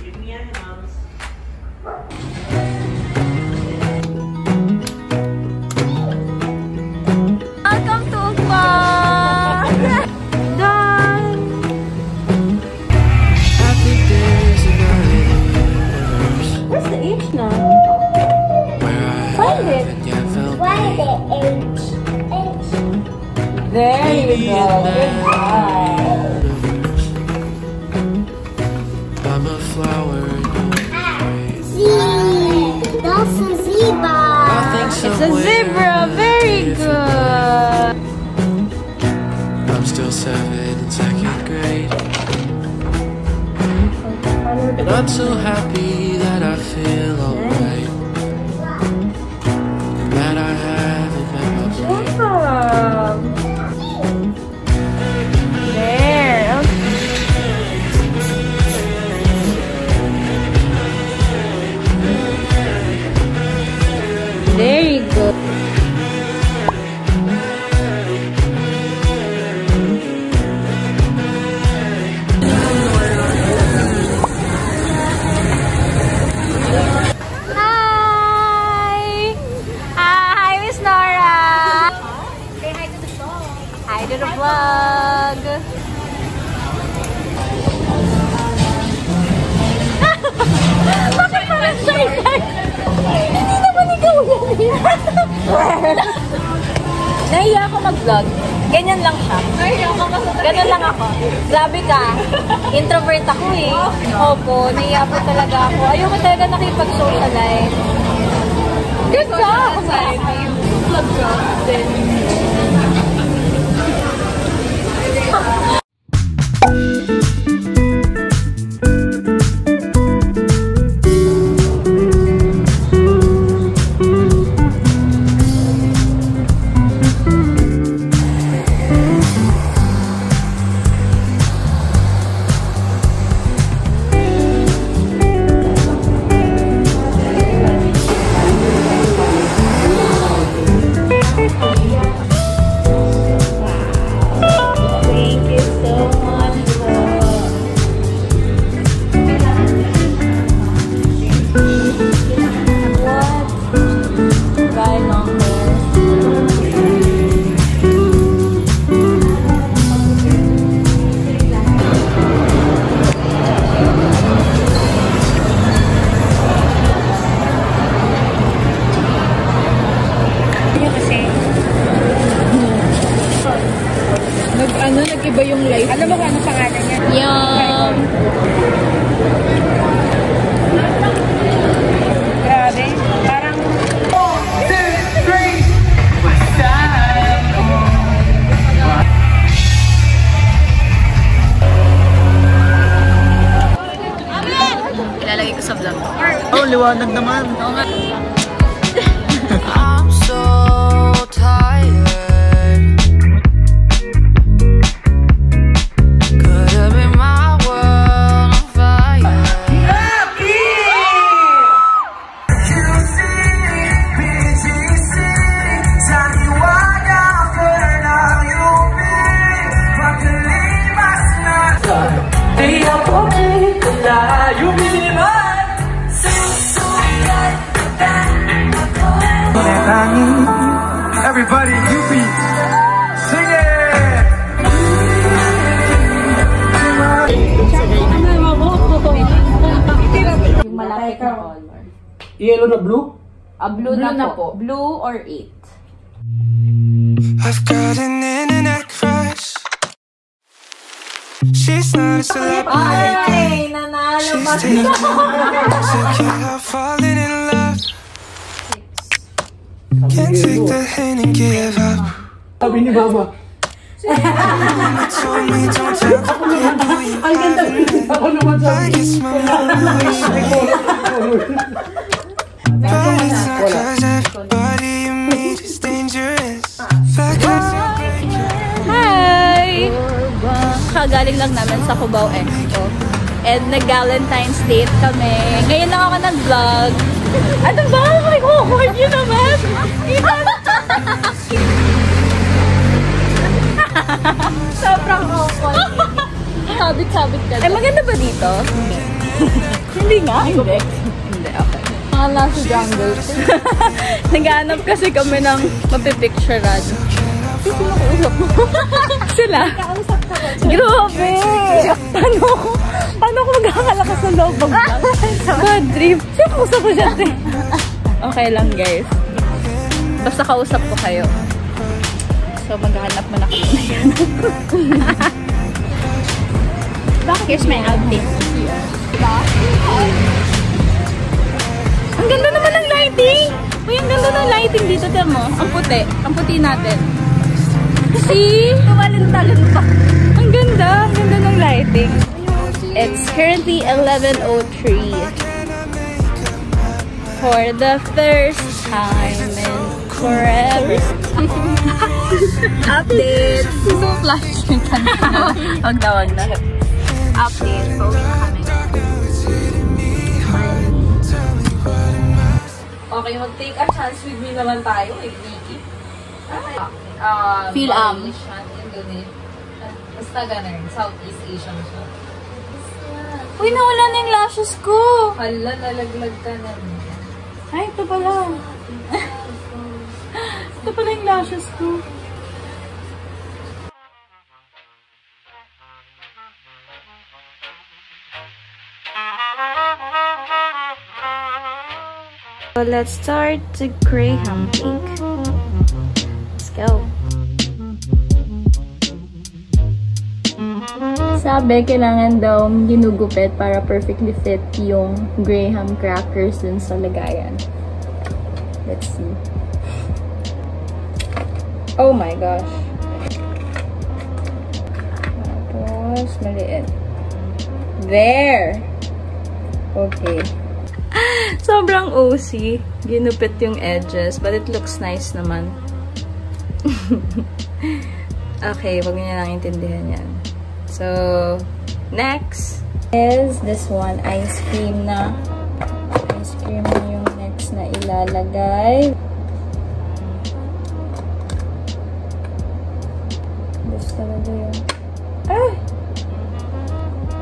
Welcome to Ugba! Done! Where's the H now? Find it! Find the H. There you go. Good job. I'm a flower. Z. That's a zebra. It's a zebra. Very good. I'm still 7 in 2nd grade. And I'm so happy that I feel alright. And that I haven't met my plate. There. There you go. To the vlog. Bakit parang shy type? Hindi naman ikaw yan. Nahiya ako mag-vlog. Ganyan lang siya. Ganun lang ako. Grabe ka. Introvert ako eh. Opo, nahiya po talaga ako. Ayoko talaga nakipag-socialize. Good job! Vlog ka. Nag-iba yung life. Alam mo kung anong pangalan niya? Yum! Grabe. Parang... 1, 2, 3! Basta ako! Ilalagay ko sa vlog. Oh, liwanag naman. Oo nga. I'm so tired. Everybody, you be singing! Yung malapit na color. Yellow na blue? Blue na po. Blue or 8. I've got an internet crush. She's not a celebrity. Ay! Nanalo pa She's taking I'm falling in love. Can't take the hint and give up. Sabi ni Mama. Mama told me don't tell the people you haven't met. I guess my mama wished but it's not 'cause everybody you meet is dangerous. Hi! Kagaling lang namin sa Cubao Expo. And nag-Valentine's date kami. Ngayon lang ako nag-vlog. Ano ba? May awkward yun naman! Sobrang awkward. Sabit-sabit ka. Ay, maganda ba dito? Hindi nga. Hindi. Hindi, okay. Mga nasa jungle. Naghanap kasi kami ng mapipicturean. Sino kausap mo? Sila? Kausap ka ba? Grabe! Paano ko magkakalakas ng loob mag-vlog? Bad trip. Sino kausap ko dyan? Okay lang guys. Basta kausap ko kayo. So maghahanap mo na kami na yan. Here's my outfit. Ang ganda naman ng lighting! Uy, ang ganda ng lighting dito. Tignan mo. Ang puti. Ang puti natin. See? Tumalin-talin pa. Ang ganda. Ang ganda ng lighting. It's currently 11:03. For the first time in forever. Update! So flash yung kanta. Huwag na. Update. Pauwi na kami. Okay, mag-take a chance with me naman tayo, Vicky. Feel Indonesia. Basta ganun, Southeast Asian siya. Uy, nawala na yung lashes ko! Hala, nalaglag ka na. Ay, ito pala. Ito pala yung lashes ko. So let's start the Graham cake. Let's go. Sabi, kailangan daw ginugupit para perfectly fit yung Graham crackers dun sa lagayan. Let's see. Oh my gosh. Tapos, maliit. There! Okay. Sobrang OC. Ginupit yung edges, but it looks nice naman. Okay, wag niyo lang intindihan yan. So, next is this one. Ice cream na. Ice cream na yung next na ilalagay. This talaga yung... Ah!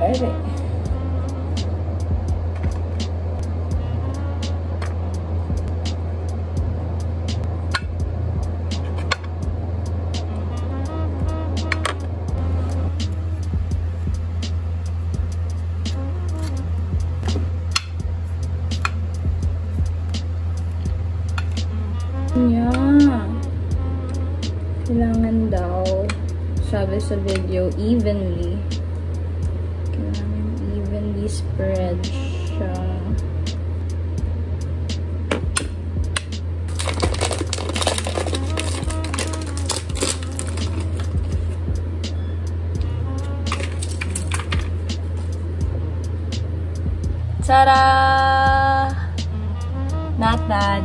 Okay. Yeah. Kailangan daw, sabi sa video, evenly. Kailangan evenly spread siya. Ta-da! Not bad.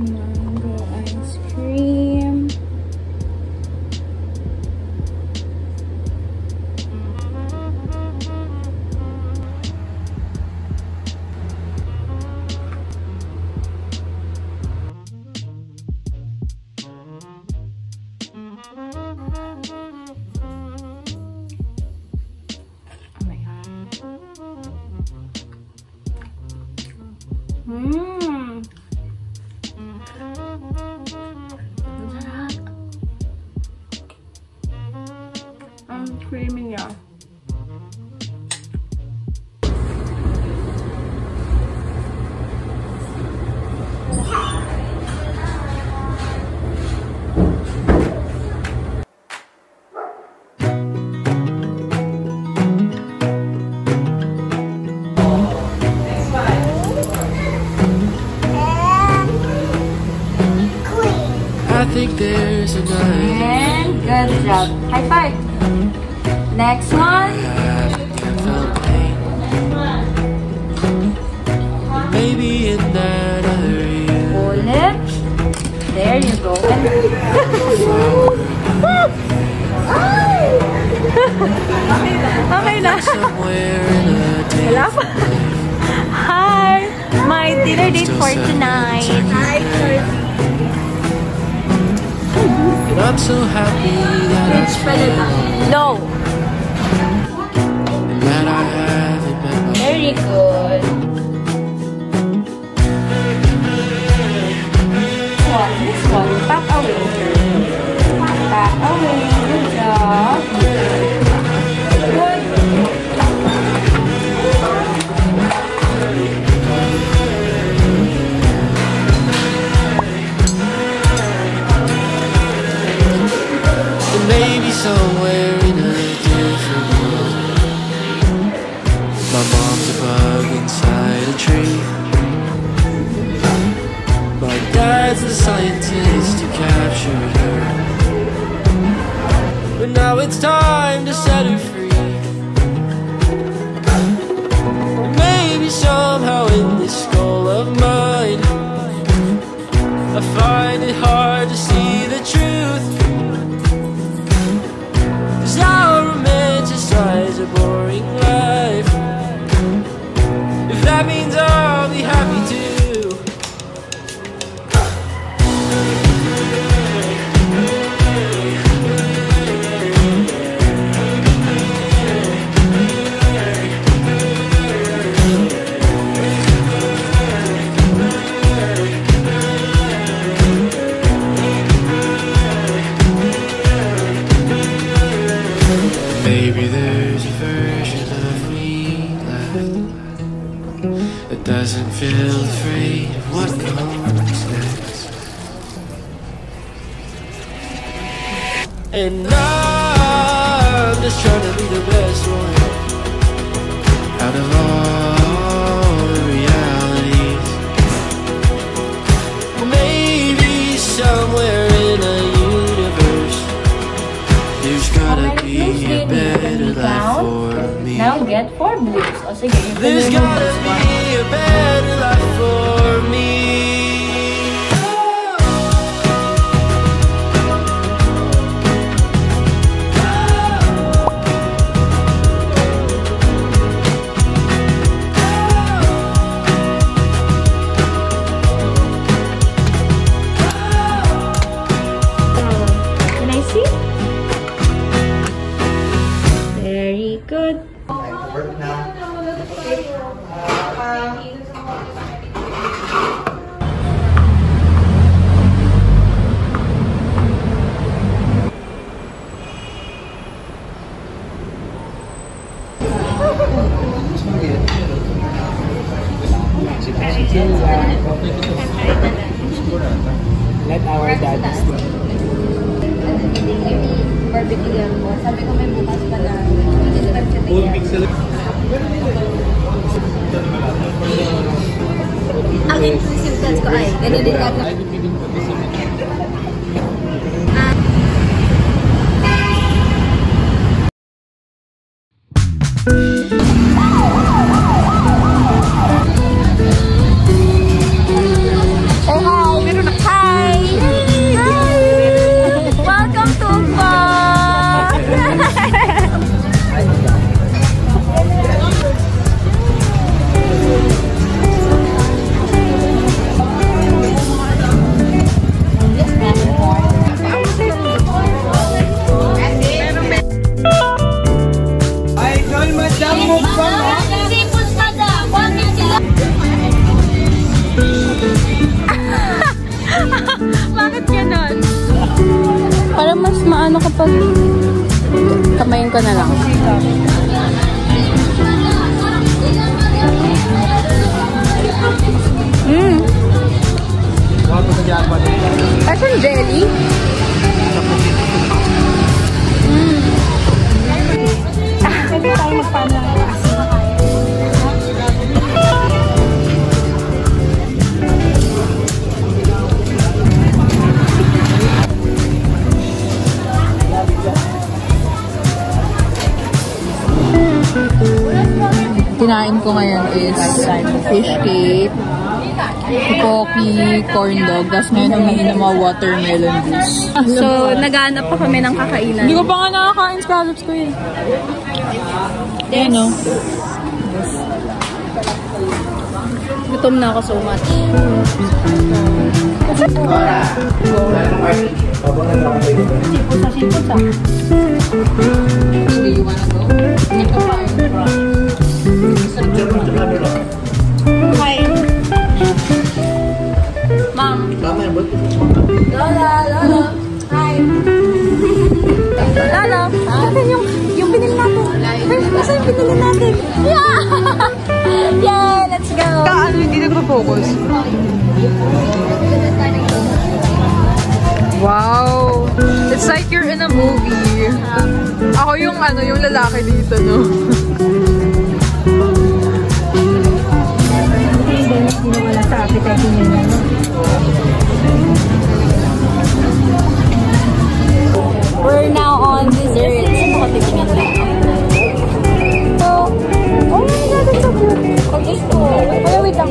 Mango ice cream. Oh my god. Creamy niya. I think there's a night. And good job. High five. Next one. Felt pain. Maybe in that other year. Pull it. There you go. Okay na. Somewhere in a day. Wala pa. Hi. My dinner date for tonight. Hi, And I'm so happy that I No. and that I Very good. This one. Back away. Back away. Good job. Good. Maybe somewhere in a different world, my mom's a bug inside a tree. My dad's the scientist who captured her, but now it's time to set her free. Maybe somehow in this skull of mine, I find it hard to see the truth. I'll romanticize a boring life. If that means I'll be happy too. Maybe there's a version of me left that doesn't feel afraid of what comes next. And I'm just trying to be the best one out of all the realities. Maybe somewhere in a universe there's gotta be a better life for me. Now get 4 blues. O sige, There's gotta be a better life for me. Can I see? Very good. Let our daddies know. Barbecue yan po. Sabi ko may bukas pa na. Hindi ko Full mix sila. Ang inclusive dance ko ay, ganun din natin. Hi! Welcome to Vlog! Ay, Joy, madam mo pa. Bakit ganon? Para mas maano kapag kamayin ko na lang. Wala sa Japan. Asan jelly? Pwede tayo magpaano lang ng asin. Kinain ko ngayon is fish cake, pocky, corn dog, tapos ngayon umiinom mga watermelon juice. So, naghahanap pa kami ng kakainan. Hindi ko pa nga nakakain scallops ko eh. Ayan o. Gutom na ako so much. Sipot sa. Do you wanna go? Hindi ko pa. yung pinili natin. Yeah! Yeah, let's go. Ano, hindi nagpo-focus. Wow! It's like you're in a movie. Ako yung yung lalaki dito, no? Hindi wala sa appetite niya. We're now on dessert. Makatitingin lang. So, oh my God, it's so good. Pag gusto. Wait lang.